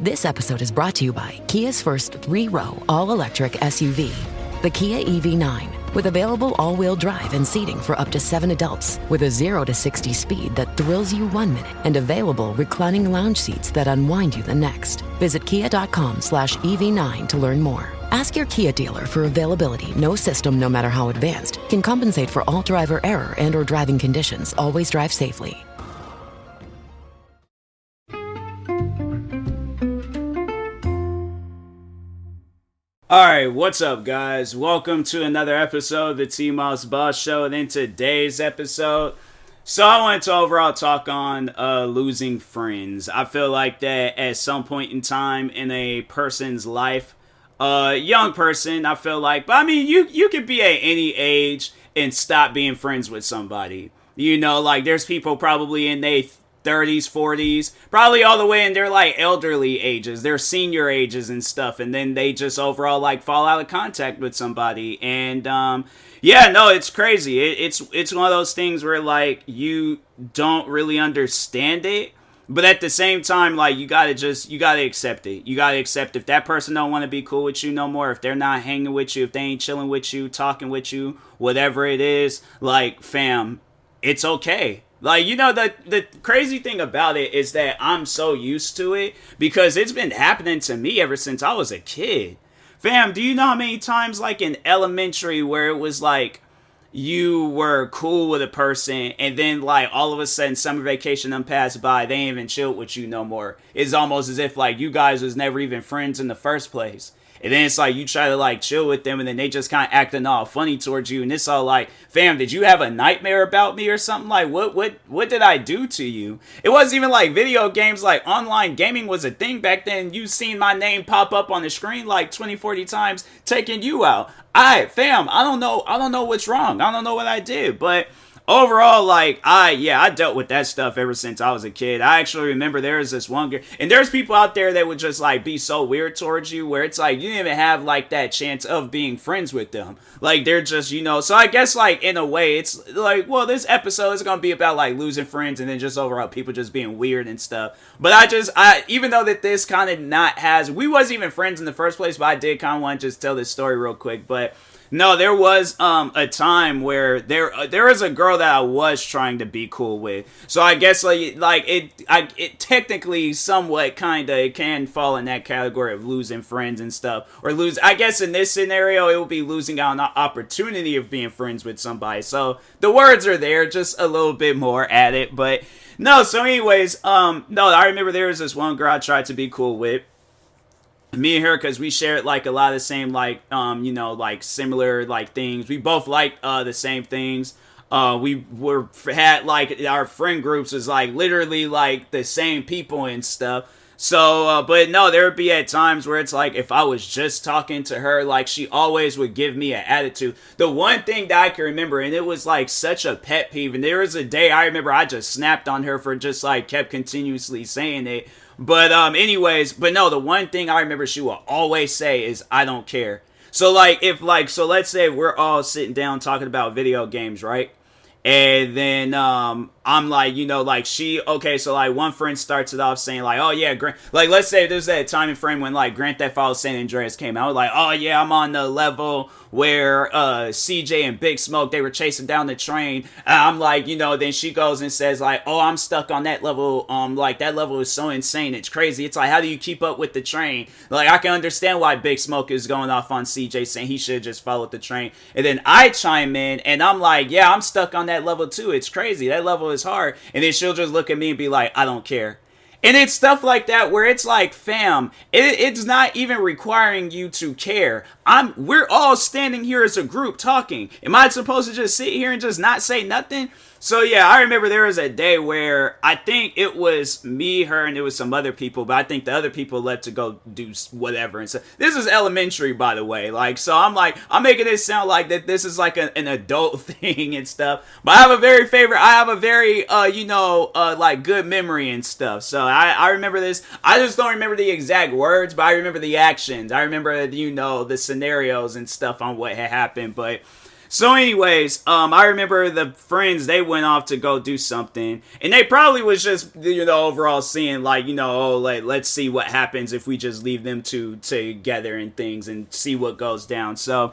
This episode is brought to you by Kia's first 3-row all-electric SUV, the Kia EV9, with available all-wheel drive and seating for up to 7 adults, with a 0 to 60 speed that thrills you 1 minute, and available reclining lounge seats that unwind you the next. Visit kia.com/EV9 to learn more. Ask your Kia dealer for availability. No system, no matter how advanced, can compensate for all driver error and or driving conditions. Always drive safely. Alright, what's up guys? Welcome to another episode of the TMossBoss Show, and in today's episode, so I wanted to overall talk on losing friends. I feel like that at some point in time in a person's life, young person, I feel like, but I mean, you could be at any age and stop being friends with somebody. You know, like there's people probably in their 30s, 40s, probably all the way in their like elderly ages, their senior ages and stuff, and then they just overall like fall out of contact with somebody. And yeah, no, it's crazy. It's one of those things where like you don't really understand it, but at the same time, like you gotta accept it. You gotta accept if that person don't want to be cool with you no more, if they're not hanging with you, if they ain't chilling with you, talking with you, whatever it is, like fam, it's okay. Like, you know, the crazy thing about it is that I'm so used to it because it's been happening to me ever since I was a kid. Fam, do you know how many times, like, in elementary where it was, like, you were cool with a person and then, like, all of a sudden summer vacation done passed by, they ain't even chilled with you no more. It's almost as if, like, you guys was never even friends in the first place. And then it's like you try to like chill with them and then they just kind of acting all funny towards you. And it's all like, fam, did you have a nightmare about me or something? Like, what did I do to you? It wasn't even like video games, like online gaming was a thing back then. You seen my name pop up on the screen like 20, 40 times taking you out. Fam, I don't know what's wrong. I don't know what I did, but overall, like, I dealt with that stuff ever since I was a kid. I actually remember there was this one girl, and there's people out there that would just, like, be so weird towards you, where it's like, you didn't even have, like, that chance of being friends with them. Like, they're just, you know, so I guess, like, in a way, it's, like, well, this episode is gonna be about, like, losing friends, and then just overall people just being weird and stuff. But even though that this kind of we wasn't even friends in the first place, but I did kind of want to just tell this story real quick, but no, there was a time where there was a girl that I was trying to be cool with. So I guess it technically somewhat it can fall in that category of losing friends and stuff, or I guess in this scenario it would be losing out on the opportunity of being friends with somebody. So the words are there, just a little bit more at it. But no, so anyways, no, I remember there was this one girl I tried to be cool with. Me and her, because we shared like a lot of the same like you know, like similar like things. We both liked the same things. We had like our friend groups was like literally like the same people and stuff. So but no, there would be at times where it's like if I was just talking to her, like she always would give me an attitude. The one thing that I can remember, and it was like such a pet peeve, and there was a day I remember I just snapped on her for just like kept continuously saying it. But anyways, but no, the one thing I remember she will always say is, I don't care. So like, so let's say we're all sitting down talking about video games, right? And then I'm like, you know, like so like one friend starts it off saying like, oh yeah, like let's say there's that time frame when like Grand Theft Auto San Andreas came out. I was like, oh yeah, I'm on the level where CJ and Big Smoke, they were chasing down the train. I'm like, you know, then she goes and says like, oh, I'm stuck on that level. Like that level is so insane, it's crazy. It's like, how do you keep up with the train? Like I can understand why Big Smoke is going off on CJ saying he should have just followed the train. And then I chime in and I'm like, yeah, I'm stuck on that level too. It's crazy. That level is hard. And then she'll just look at me and be like, I don't care. And it's stuff like that where it's like, fam, it's not even requiring you to care. We're all standing here as a group talking. Am I supposed to just sit here and just not say nothing? So yeah, I remember there was a day where I think it was me, her, and it was some other people, but I think the other people left to go do whatever. And so this is elementary, by the way. Like, so I'm making it sound like that this is like an adult thing and stuff. But I have a very like good memory and stuff. So I remember this. I just don't remember the exact words, but I remember the actions. I remember, you know, the scenarios and stuff on what had happened. But So anyways, I remember the friends, they went off to go do something, and they probably was just, overall seeing like, oh, like, let's see what happens if we just leave them two together and things and see what goes down. So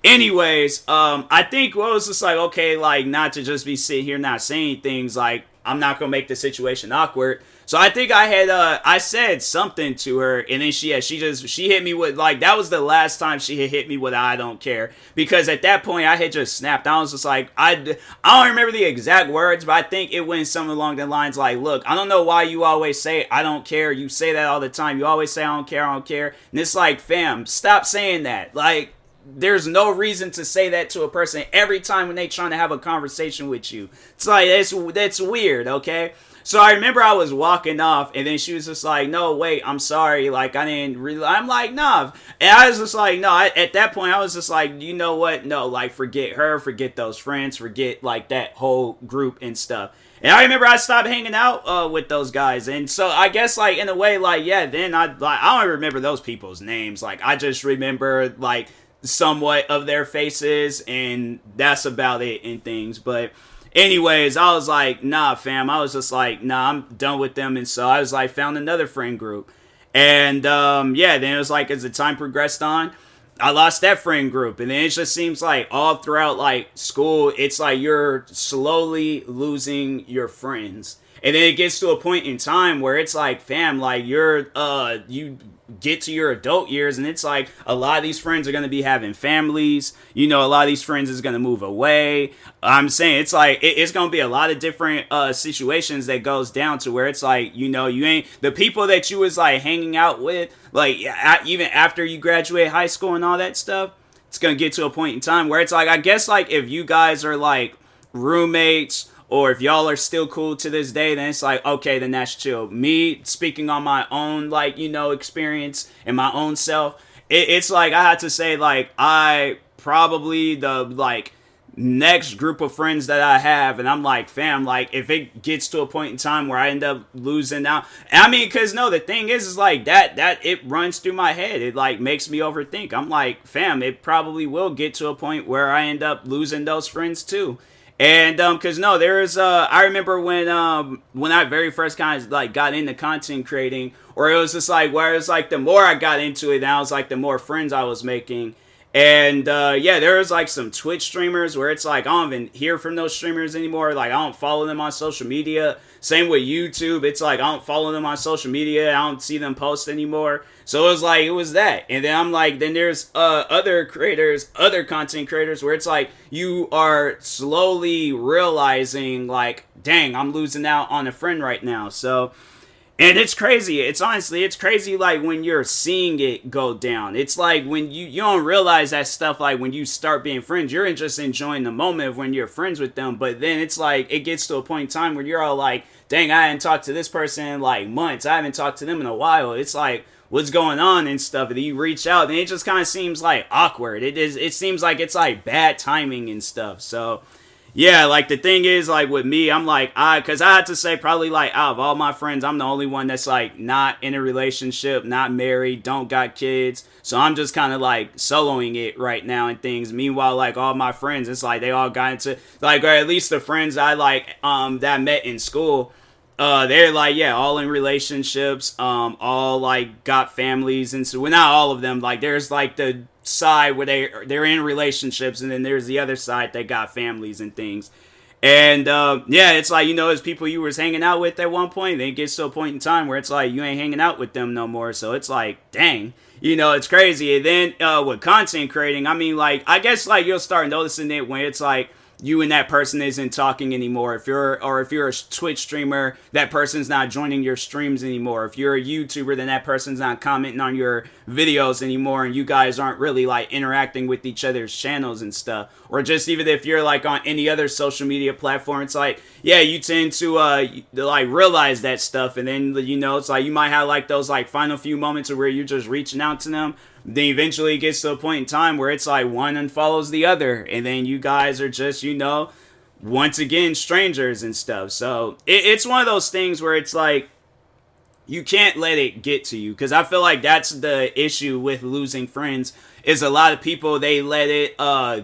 anyways, I think what was just like, okay, like, not to just be sitting here not saying things, like, I'm not gonna make the situation awkward. So I think I said something to her, and then she hit me with, like, that was the last time she had hit me with I don't care, because at that point I had just snapped. I was just like, I don't remember the exact words, but I think it went something along the lines like, look, I don't know why you always say I don't care. You say that all the time. You always say I don't care. And it's like, fam, stop saying that. Like, there's no reason to say that to a person every time when they trying to have a conversation with you. It's like, that's weird, okay? So I remember I was walking off, and then she was just like, no, wait, I'm sorry. Like, I didn't really, I'm like, nah. And I was just like, no, at that point, I was just like, you know what? No, like, forget her, forget those friends, forget, like, that whole group and stuff. And I remember I stopped hanging out with those guys. And so I guess, like, in a way, like, yeah, then I don't remember those people's names. Like, I just remember, like, somewhat of their faces, and that's about it and things. But anyways, I was like, nah, fam. I was just like, nah, I'm done with them. And so I was like, found another friend group. And yeah, then it was like, as the time progressed on, I lost that friend group. And then it just seems like all throughout like school, it's like you're slowly losing your friends. And then it gets to a point in time where it's like, fam, like, you get to your adult years, and it's like a lot of these friends are going to be having families. A lot of these friends is going to move away. I'm saying it's like it's going to be a lot of different situations that goes down to where it's like, you ain't the people that you was like hanging out with, like, even after you graduate high school and all that stuff. It's going to get to a point in time where it's like, I guess, like, if you guys are like roommates, or if y'all are still cool to this day, then it's like, okay, then that's chill. Me, speaking on my own, like, experience and my own self, it's like, I had to say, like, I probably the, like, next group of friends that I have, and I'm like, fam, like, if it gets to a point in time where I end up losing out, I mean, because, no, the thing is like, that it runs through my head. It, like, makes me overthink. I'm like, fam, it probably will get to a point where I end up losing those friends, too. And cause no, there's I remember when I very first kind of like got into content creating, or it was just like, where it was like the more I got into it, now it's like the more friends I was making. And yeah, there was like some Twitch streamers where it's like I don't even hear from those streamers anymore. Like, I don't follow them on social media. Same with YouTube. It's like I don't follow them on social media. I don't see them post anymore. So it was that. And then I'm like, then there's other content creators where it's like you are slowly realizing like, dang, I'm losing out on a friend right now. So, and it's crazy. It's crazy, like, when you're seeing it go down. It's like when you don't realize that stuff, like, when you start being friends, you're just enjoying the moment of when you're friends with them. But then it's like, it gets to a point in time where you're all like, dang, I haven't talked to this person in, like, months. I haven't talked to them in a while. It's like, what's going on and stuff. And you reach out, and it just kind of seems, like, awkward. It seems like it's, like, bad timing and stuff. So yeah, like, the thing is, like, with me, I'm like, because I had to say, probably, like, out of all my friends, I'm the only one that's, like, not in a relationship, not married, don't got kids. So I'm just kind of, like, soloing it right now and things. Meanwhile, like, all my friends, it's like they all got into, like, or at least the friends I, like, that I met in school, they're like, yeah, all in relationships, all like got families, and so, well, not all of them, like, there's like the side where they're in relationships, and then there's the other side that got families and things. And yeah, it's like, it's people you was hanging out with at one point, then it gets to a point in time where it's like you ain't hanging out with them no more. So it's like, dang, it's crazy. And then with content creating, I mean, like, I guess, like, you'll start noticing it when it's like you and that person isn't talking anymore. If you're a Twitch streamer, that person's not joining your streams anymore. If you're a YouTuber, then that person's not commenting on your videos anymore, and you guys aren't really like interacting with each other's channels and stuff. Or just even if you're like on any other social media platform, it's like, yeah, you tend to like realize that stuff, and then it's like you might have like those like final few moments where you're just reaching out to them. Then eventually it gets to a point in time where it's like one unfollows the other, and then you guys are just, once again, strangers and stuff. So it's one of those things where it's like, you can't let it get to you, because I feel like that's the issue with losing friends, is a lot of people, they let it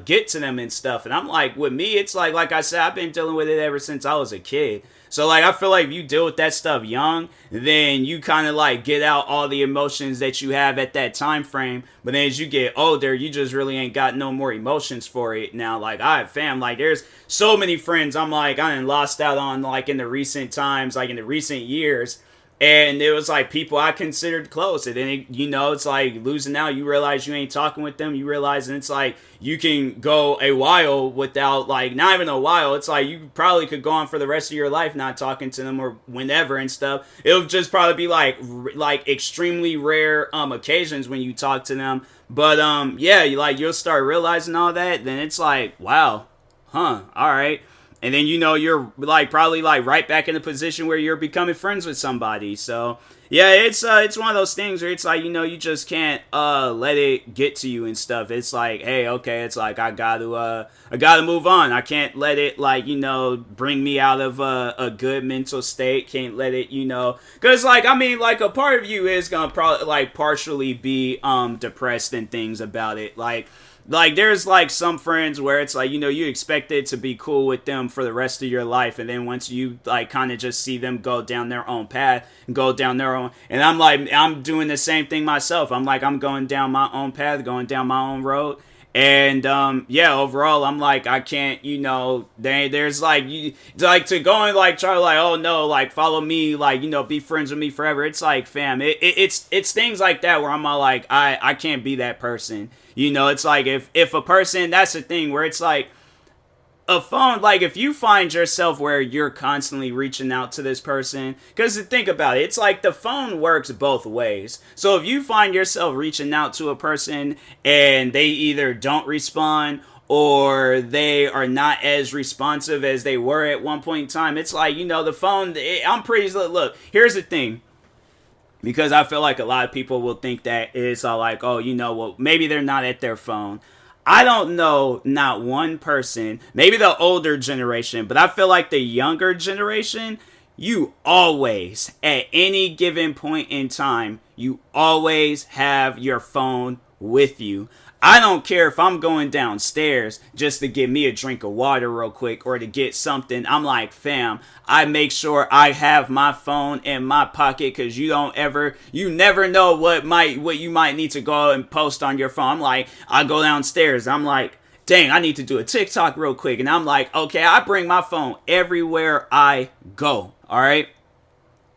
get to them and stuff. And I'm like, with me, it's like I said, I've been dealing with it ever since I was a kid. So like, I feel like if you deal with that stuff young, then you kind of like get out all the emotions that you have at that time frame. But then as you get older, you just really ain't got no more emotions for it now. Like, fam, like there's so many friends I'm like, I done lost out on, like in the recent times, like in the recent years. And it was like people I considered close. And then, it's like losing out. You realize you ain't talking with them. You realize, and it's like you can go a while without, like, not even a while. It's like you probably could go on for the rest of your life not talking to them or whenever and stuff. It'll just probably be like extremely rare occasions when you talk to them. But yeah, you'll start realizing all that. Then it's like, wow, all right. And then, you're like probably like right back in the position where you're becoming friends with somebody. So yeah, it's one of those things where it's like, you just can't let it get to you and stuff. It's like, hey, okay, it's like I gotta move on. I can't let it, like, bring me out of a good mental state. Can't let it, because like, I mean, like a part of you is gonna probably like partially be depressed and things about it. Like, there's, like, some friends where it's, like, you expect it to be cool with them for the rest of your life, and then once you, like, kind of just see them go down their own path, and go down their own, and I'm, like, I'm doing the same thing myself. I'm, like, I'm going down my own path, going down my own road, and, yeah, overall, I'm, like, I can't, there's, like, like, to go and, like, try to, like, oh, no, like, follow me, like, be friends with me forever. It's, like, fam, it's things like that where I'm all, like, I can't be that person. It's like if a person, that's the thing where it's like a phone, like if you find yourself where you're constantly reaching out to this person, because think about it, it's like the phone works both ways. So if you find yourself reaching out to a person and they either don't respond or they are not as responsive as they were at one point in time, it's like, the phone, I'm pretty, look, here's the thing. Because I feel like a lot of people will think that it's all like, oh, well, maybe they're not at their phone. I don't know not one person, maybe the older generation, but I feel like the younger generation, you always, at any given point in time, you always have your phone with you. I don't care if I'm going downstairs just to get me a drink of water real quick or to get something. I'm like, fam, I make sure I have my phone in my pocket, because you never know what you might need to go and post on your phone. I'm like, I go downstairs. I'm like, dang, I need to do a TikTok real quick. And I'm like, okay, I bring my phone everywhere I go. All right.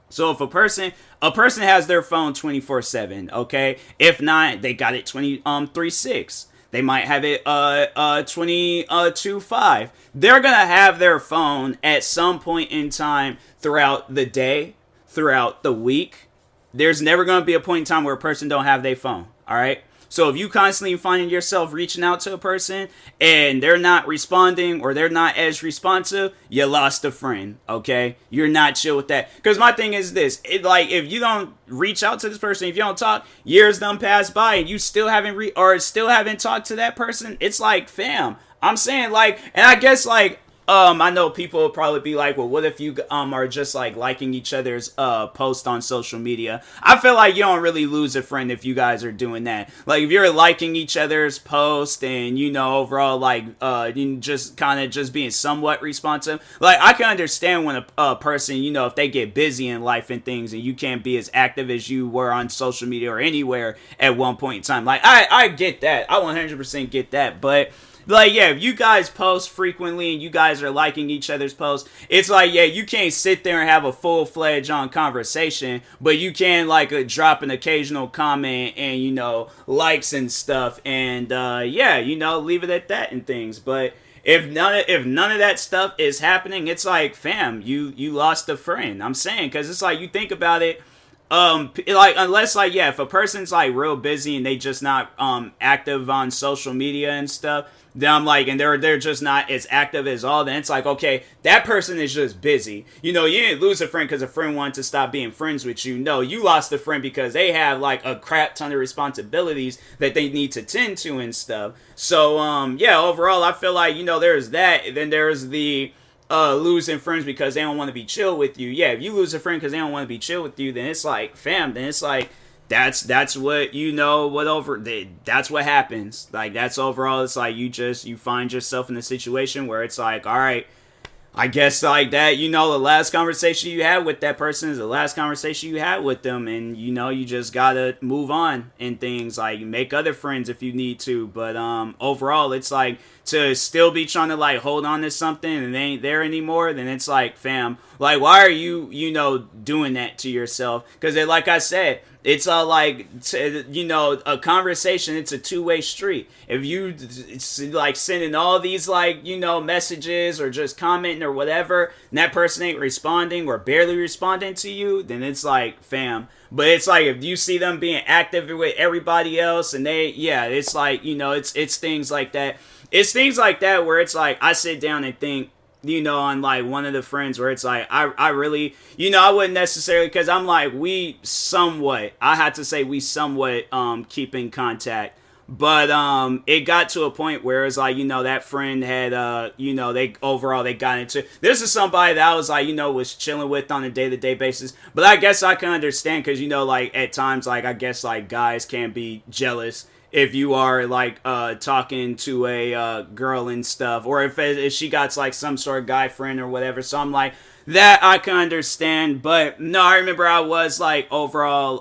So if a person has their phone 24/7, okay? If not, they got it 3/6. They might have it 22/5. They're going to have their phone at some point in time throughout the day, throughout the week. There's never going to be a point in time where a person don't have their phone, all right? So if you constantly finding yourself reaching out to a person and they're not responding or they're not as responsive, you lost a friend, okay? You're not chill with that. Because my thing is this, if you don't reach out to this person, if you don't talk, years done pass by and you still haven't talked to that person, it's like, fam, I'm saying, like, and I guess, like, I know people will probably be like, well, what if you are just like liking each other's posts on social media? I feel like you don't really lose a friend if you guys are doing that. Like, if you're liking each other's posts and, overall, like, you just kind of just being somewhat responsive. Like, I can understand when a person, if they get busy in life and things and you can't be as active as you were on social media or anywhere at one point in time. Like, I get that. I 100% get that. But like, yeah, if you guys post frequently and you guys are liking each other's posts, it's like, yeah, you can't sit there and have a full-fledged on conversation, but you can, like, drop an occasional comment and, likes and stuff, and, yeah, leave it at that and things. But if none of that stuff is happening, it's like, fam, you lost a friend. I'm saying, because it's like, you think about it, like, unless, like, yeah, if a person's, like, real busy and they just not, active on social media and stuff, then I'm like, and they're just not as active as all, then it's like, okay, that person is just busy. You didn't lose a friend because a friend wanted to stop being friends with you. No, you lost a friend because they have, like, a crap ton of responsibilities that they need to tend to and stuff. So, yeah, overall, I feel like, there's that, and then there's the losing friends because they don't want to be chill with you. Yeah, if you lose a friend because they don't want to be chill with you, then it's like, fam, then it's like, that's what, you know, that's what happens. Like, that's overall, it's like, you find yourself in a situation where it's like, all right, I guess like that, you know, the last conversation you had with that person is the last conversation you had with them, and you know, you just gotta move on and things, like make other friends if you need to, but overall it's like, to still be trying to like hold on to something and it ain't there anymore, then it's like, fam, like, why are you, you know, doing that to yourself? Because like I said, it's like, you know, a conversation, it's a two-way street. If you, it's like sending all these, like, you know, messages or just commenting or whatever, and that person ain't responding or barely responding to you, then it's like, fam. But it's like, if you see them being active with everybody else and it's like, you know, it's things like that. It's things like that where it's like, I sit down and think, you know, on like one of the friends where it's like, I really, you know, I wouldn't necessarily, because I'm like, we somewhat keep in contact, but it got to a point where it's like, you know, that friend had you know, they got into, this is somebody that I was like, you know, was chilling with on a day-to-day basis, but I guess I can understand, because, you know, like at times, like I guess like guys can be jealous if you are like talking to a girl and stuff, or if she got like some sort of guy friend or whatever. So I'm like, that I can understand. But no, I remember I was like overall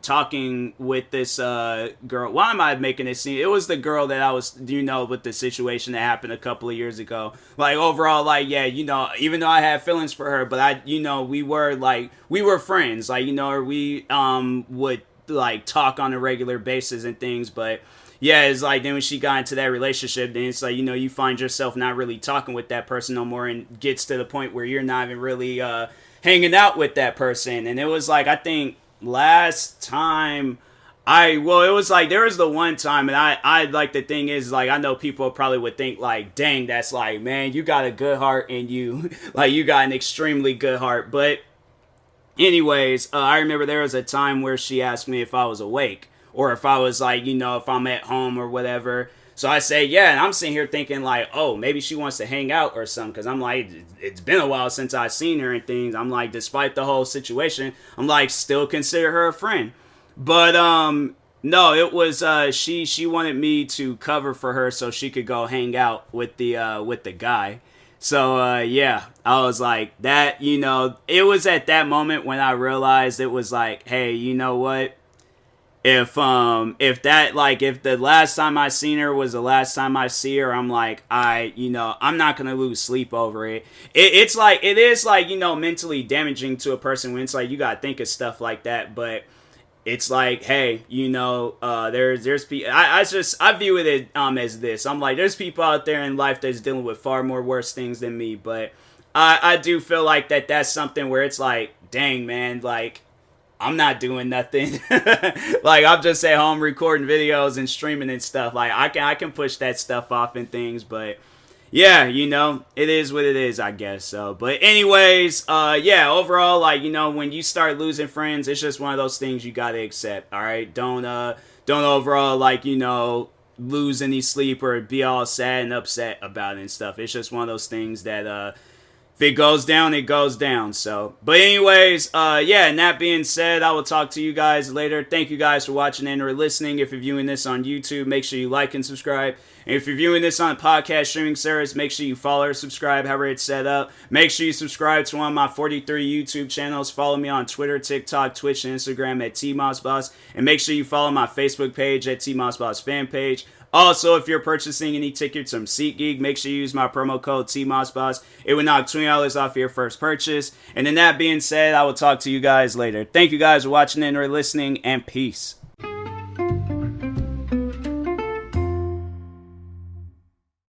talking with this girl. Why am I making this scene? It was the girl that I was, you know, with the situation that happened a couple of years ago. Like overall, like, yeah, you know, even though I had feelings for her, but I, you know, we were friends, like, you know, or we would like talk on a regular basis and things. But yeah, it's like, then when she got into that relationship, then it's like, you know, you find yourself not really talking with that person no more, and gets to the point where you're not even really hanging out with that person. And it was like, I think last time it was like, there was the one time, and I like, the thing is, like, I know people probably would think like, dang, that's like, man, you got a good heart, and you like, you got an extremely good heart. But anyways, I remember there was a time where she asked me if I was awake, or if I was like, you know, if I'm at home or whatever. So I say, yeah, and I'm sitting here thinking like, oh, maybe she wants to hang out or something, because I'm like, it's been a while since I've seen her and things. I'm like, despite the whole situation, I'm like, still consider her a friend. But no, it was she wanted me to cover for her so she could go hang out with the guy. So, yeah, I was like, that, you know, it was at that moment when I realized it was like, hey, you know what? If the last time I seen her was the last time I see her, I'm like, I'm not going to lose sleep over it. It's like, it is like, you know, mentally damaging to a person when it's like, you got to think of stuff like that. But it's like, hey, you know, there's people, I view it as this. I'm like, there's people out there in life that's dealing with far more worse things than me. But I do feel like that's something where it's like, dang, man, like, I'm not doing nothing. Like, I'm just at home recording videos and streaming and stuff. Like, I can push that stuff off and things, but yeah, you know, it is what it is, I guess. So, but anyways, yeah, overall, like, you know, when you start losing friends, it's just one of those things you gotta accept. All right, don't overall, like, you know, lose any sleep or be all sad and upset about it and stuff. It's just one of those things that if it goes down, it goes down. So, but anyways, yeah, and that being said, I will talk to you guys later. Thank you guys for watching and or listening. If you're viewing this on YouTube, make sure you like and subscribe. And if you're viewing this on podcast streaming service, make sure you follow or subscribe, however it's set up. Make sure you subscribe to one of my 43 YouTube channels. Follow me on Twitter, TikTok, Twitch, and Instagram at TMossBoss. And make sure you follow my Facebook page at TMossBoss fan page. Also, if you're purchasing any tickets from SeatGeek, make sure you use my promo code TMossBoss. It will knock $20 off your first purchase. And then that being said, I will talk to you guys later. Thank you guys for watching and or listening, and peace.